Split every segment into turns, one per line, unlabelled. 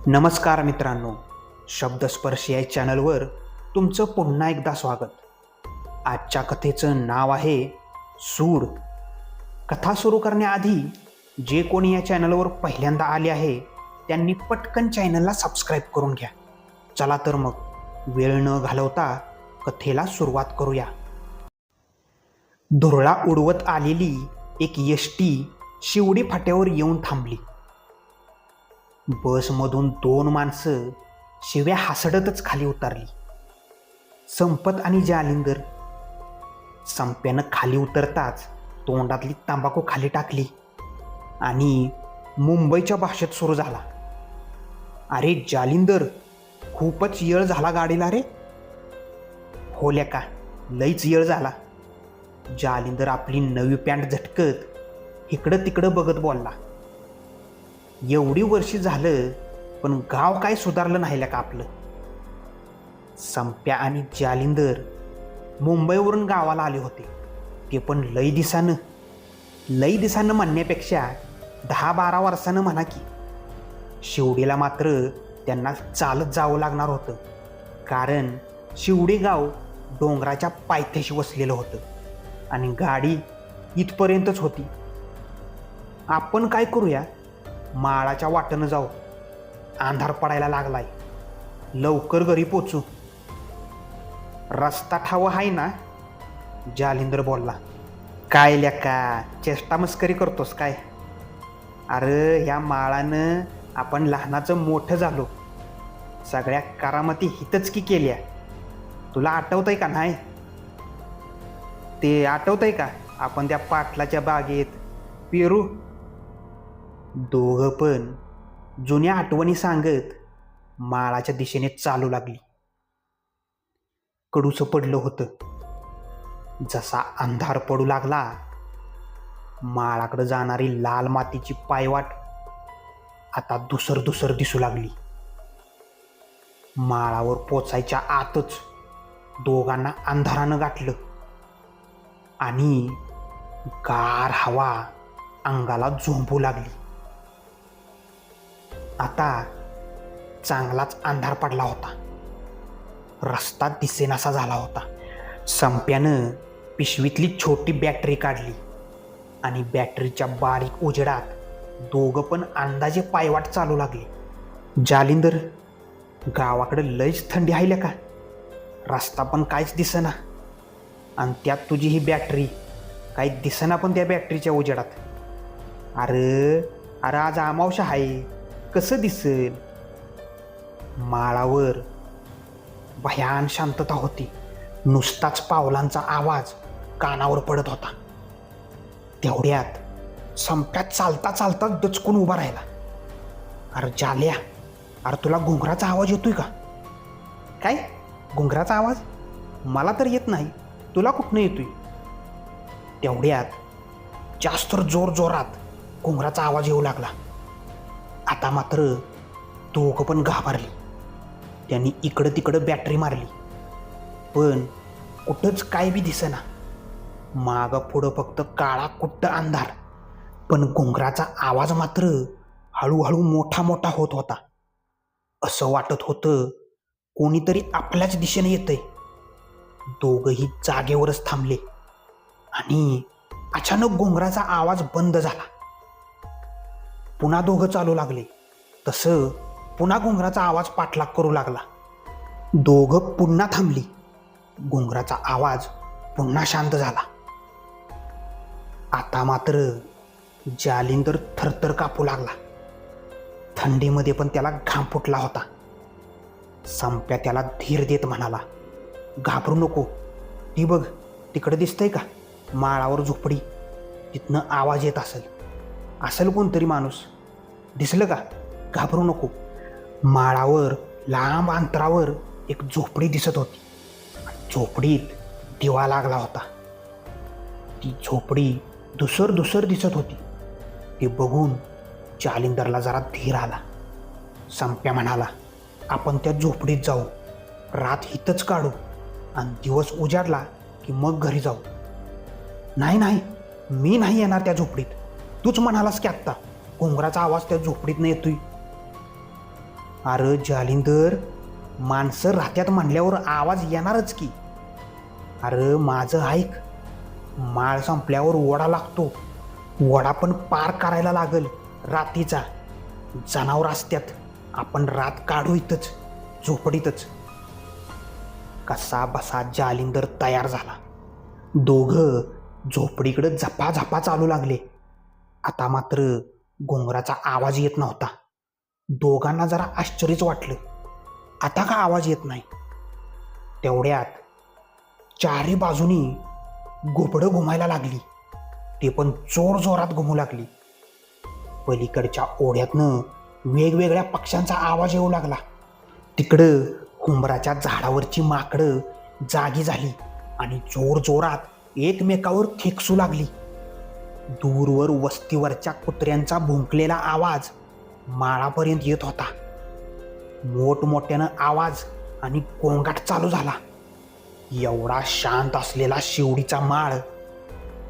नमस्कार मित्रांनो, शब्दस्पर्श या चॅनलवर तुमचं पुन्हा एकदा स्वागत. आजच्या कथेचं नाव आहे सूड. कथा सुरू करण्याआधी जे कोणी या चॅनलवर पहिल्यांदा आले आहे त्यांनी पटकन चॅनलला सबस्क्राईब करून घ्या. चला तर मग वेळ न घालवता कथेला सुरुवात करूया. धुरळा उडवत आलेली एक एसटी शिवडी फाट्यावर येऊन थांबली. बसमधून दोन माणसं शिव्या हसडतच खाली उतरली. संपत आणि जालिंदर. संप्यानं खाली उतरताच तोंडातली तंबाखू खाली टाकली आणि मुंबईच्या भाषेत सुरू झाला. अरे जालिंदर, खूपच येळ झाला गाडीला रे. हो लेका, लईच येळ झाला. जालिंदर आपली नवी पॅन्ट झटकत इकडं तिकडं बघत बोलला. एवढी वर्षी झालं पण गाव काय सुधारलं नाही का आपलं. संप्या आणि जालिंदर मुंबईवरून गावाला आले होते, ते पण लई दिसानं म्हणण्यापेक्षा 10-12 वर्षानं म्हणा की. शिवडीला मात्र त्यांना चालत जावं लागणार होतं, कारण शिवडी गाव डोंगराच्या पायथ्याशी वसलेलं होतं आणि गाडी इथपर्यंतच होती. आपण काय करूया, माळाच्या वाटेनं जाऊ. अंधार पडायला लागलाय, लवकर घरी पोचू. रस्ता ठाव आहे ना? जालिंदर बोलला. काय लेका, चेष्टा मस्करी करतोस काय? अरे ह्या माळानं आपण लहानाचं मोठं झालो. सगळ्या करामती हितच की केल्या. तुला आठवतंय का नाही? ते आठवतंय का आपण त्या पाटलाच्या बागेत पेरू? दोघं पण जुन्या आठवणी सांगत माळाच्या दिशेने चालू लागली. कडूचं पडलं होतं. जसा अंधार पडू लागला, माळाकडे जाणारी लाल मातीची पायवाट आता दुसर दिसू लागली. माळावर पोचायच्या आतच दोघांना अंधारानं गाठलं आणि गार हवा अंगाला झोंबू लागली. आता चांगलाच अंधार पडला होता. रस्ता दिसेनासा झाला होता. संप्यानं पिशवीतली छोटी बॅटरी काढली आणि बॅटरीच्या बारीक उजेडात दोघं पण अंदाजे पायवाट चालू लागले. जालिंदर, गावाकडे लईच थंडी आहे का? रस्ता पण काहीच दिसेना आणि त्यात तुझी ही बॅटरी काही दिसेना पण त्या बॅटरीच्या उजेडात. अरे आज अमावस्या आहे, कसं दिसेल? माळावर भयान शांतता होती. नुसताच पावलांचा आवाज कानावर पडत होता. तेवढ्यात संप्यात चालता चालता दचकून उभा राहिला. अरे जाल्या, अरे तुला घुंगराचा आवाज येतोय का? काय घुंगराचा आवाज? मला तर येत नाही, तुला कुठनं येतोय? तेवढ्यात जास्त जोरात घुंगराचा आवाज येऊ लागला. आता मात्र दोघं पण घाबरली. त्यांनी इकडं तिकडं बॅटरी मारली, पण कुठंच काय बी दिसेना. मागं पुढं फक्त काळा कुट्ट अंधार. पण घुंगराचा आवाज मात्र हळूहळू मोठा होत होता. असं वाटत होतं कोणीतरी आपल्याच दिशेने येतंय. दोघंही जागेवरच थांबले आणि अचानक घुंगराचा आवाज बंद झाला. पुन्हा दोघं चालू लागले. तसं पुन्हा घुंगराचा आवाज पाठलाग करू लागला. दोघं पुन्हा थांबली. घुंगराचा आवाज पुन्हा शांत झाला. आता मात्र जालिंदर थरथर कापू लागला. थंडीमध्ये पण त्याला घाम फुटला होता. संप्या त्याला धीर देत म्हणाला, घाबरू नको. ती बघ, तिकडे दिसतंय का माळावर झोपडी? तिथनं आवाज येत असेल कोणतरी माणूस. दिसलं का? घाबरू नको. माळावर लांब अंतरावर एक झोपडी दिसत होती. झोपडीत दिवा लागला होता. ती झोपडी दुसर दिसत होती. ते बघून जालिंदरला जरा धीर आला. संप्या म्हणाला, आपण त्या झोपडीत जाऊ, रात हितच काढू आणि दिवस उजाडला की मग घरी जाऊ. नाही, मी नाही येणार त्या झोपडीत. तूच म्हणालास की आत्ता घुंगराचा आवाज त्या झोपडीतनं येतोय. अरे जालिंदर, माणसं राहत्यात म्हणल्यावर आवाज येणारच की. अरे माझं ऐक, माळ संपल्यावर ओढा लागतो. ओढा पण पार करायला लागल रात्रीचा. जनावर असत्यात, आपण रात काढू इथंच झोपडीतच. कसा बसा जालिंदर तयार झाला. दोघं झोपडीकडे झपाझपा चालू लागले. आता मात्र घोंगराचा आवाज येत नव्हता. दोघांना जरा आश्चर्यच वाटलं, आता का आवाज येत नाही. तेवढ्यात चारी बाजूनी घोबडं घुमायला लागली. ते पण जोर जोरात घुमू लागली. पलीकडच्या ओढ्यातनं वेगवेगळ्या पक्ष्यांचा आवाज येऊ लागला. तिकडं हुंबराच्या झाडावरची माकडं जागी झाली आणि जोर जोरात एकमेकावर खेकसू लागली. दूरवर वस्तीवरच्या कुत्र्यांचा भुंकलेला आवाज माळापर्यंत येत होता. मोठमोठ्यानं आवाज आणि गोंगाट चालू झाला. एवढा शांत असलेला शिवडीचा माळ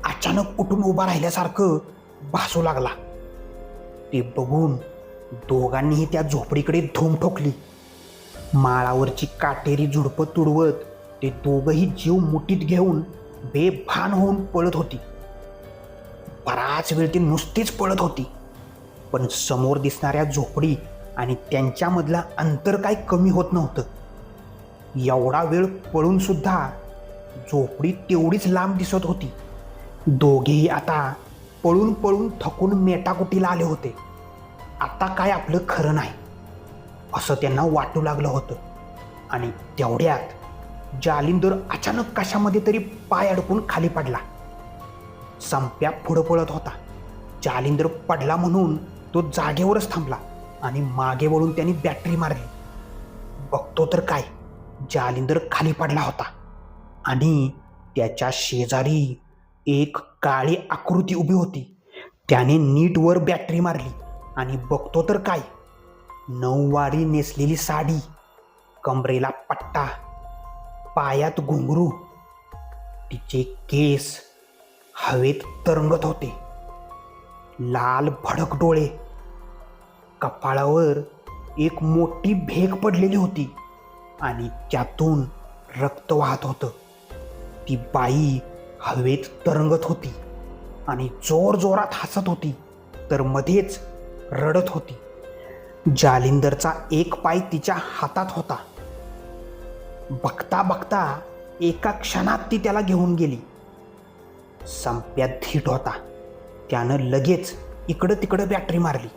अचानक उठून उभा राहिल्यासारखं भासू लागला. ते बघून दोघांनीही त्या झोपडीकडे धूम ठोकली. माळावरची काटेरी झुडपं तुडवत ते दोघंही जीव मुठीत घेऊन बेभान होऊन पळत होती. बराच वेळ ती नुसतीच पळत होती, पण समोर दिसणाऱ्या झोपडी आणि त्यांच्यामधलं अंतर काही कमी होत नव्हतं. एवढा वेळ पळून सुद्धा झोपडी तेवढीच लांब दिसत होती. दोघेही आता पळून पळून थकून मेटाकुटीला आले होते. आता काय आपलं खरं नाही असं त्यांना वाटू लागलं होतं. आणि तेवढ्यात जालिंदर अचानक कशामध्ये तरी पाय अडकून खाली पडला. संप्या पुढं पळत होता. जालिंदर पडला म्हणून तो जागेवरच थांबला आणि मागे वळून त्यांनी बॅटरी मारली. बघतो तर काय, जालिंदर खाली पडला होता आणि त्याच्या शेजारी एक काळी आकृती उभी होती. त्याने नीट वर बॅटरी मारली आणि बघतो तर काय, नऊवारी नेसलेली साडी, कमरेला पट्टा, पायात घुंगरू, तिचे केस हवेत तरंगत होते. लाल भडक डोळे, कपाळावर एक मोठी भेग पडलेली होती आणि त्यातून रक्त वाहत होतं. ती बाई हवेत तरंगत होती आणि जोर जोरात हसत होती, तर मध्येच रडत होती. जालिंदरचा एक पाय तिच्या हातात होता. बघता बघता एका क्षणात ती त्याला घेऊन गेली. संप्यात धीट होता. त्यानं लगेच इकडं तिकडं बॅटरी मारली,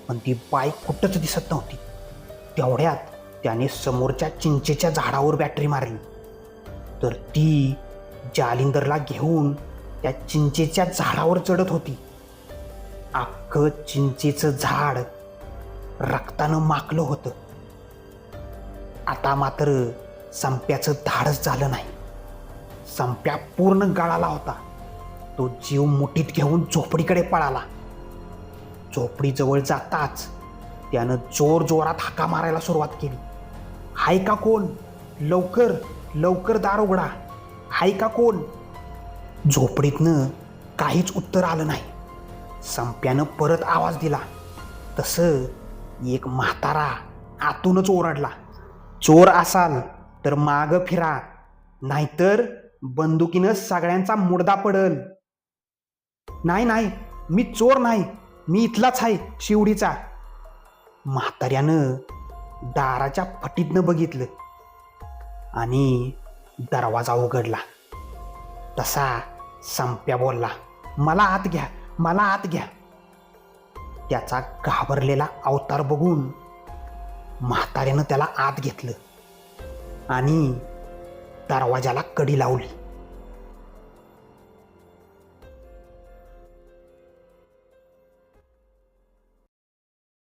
पण ती बाई कुठंच दिसत नव्हती. तेवढ्यात त्याने समोरच्या चिंचेच्या झाडावर बॅटरी मारली, तर ती जालिंदरला घेऊन त्या चिंचेच्या झाडावर चढत होती. अख्खं चिंचेचं झाड रक्तानं माखलं होतं. आता मात्र संप्याचं धाडस झालं नाही. संप्या पूर्ण गळाला होता. तो जीव मुठीत घेऊन झोपडीकडे पळाला. झोपडीजवळ जाताच त्यानं जोर जोरात हाका मारायला सुरुवात केली. हाय का कोण? लवकर लवकर दार उघडा. हाय का कोण? झोपडीतनं काहीच उत्तर आलं नाही. संप्यानं परत आवाज दिला. तसं एक म्हातारा आतूनच ओरडला, चोर असाल तर मागं फिरा, नाहीतर बंदुकीनं सगळ्यांचा मुडदा पडल. नाही नाही, मी चोर नाही, मी इथलाच आहे, शिवडीचा. म्हाताऱ्यानं दाराच्या फटीतनं बघितलं आणि दरवाजा उघडला. तसा संप्या बोलला, मला आत घ्या, मला आत घ्या. त्याचा घाबरलेला अवतार बघून म्हाताऱ्यानं त्याला आत घेतलं आणि दरवाजाला कडी लावली.